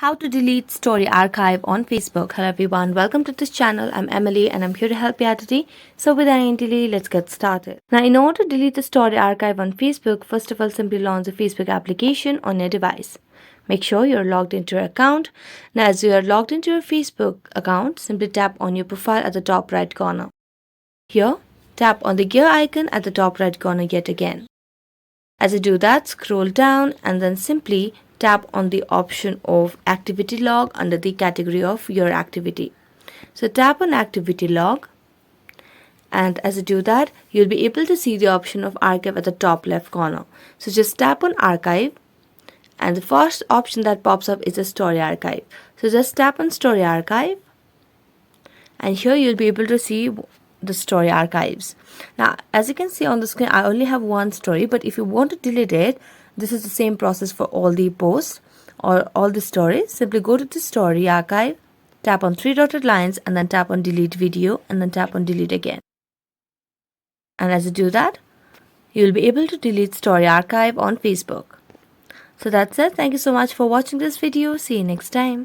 How to delete story archive on Facebook. Hello everyone, welcome to this channel. I'm Emily and I'm here to help you out today. So without any delay, let's get started. Now in order to delete the story archive on Facebook, first of all simply launch the Facebook application on your device. Make sure you're logged into your account. Now as you are logged into your Facebook account, simply tap on your profile at the top right corner. Here, tap on the gear icon at the top right corner yet again. As you do that, scroll down and then simply tap on the option of activity log under the category of your activity. So tap on activity log, and as you do that, you'll be able to see the option of archive at the top left corner. So just tap on archive, and the first option that pops up is a story archive. So just tap on story archive, and here you'll be able to see the story archives. Now as you can see on the screen, I only have one story, but if you want to delete it, this is the same process for all the posts or all the stories. Simply go to the story archive, tap on three dotted lines and then tap on delete video and then tap on delete again. And as you do that, you'll be able to delete story archive on Facebook. So that's it. Thank you so much for watching this video. See you next time.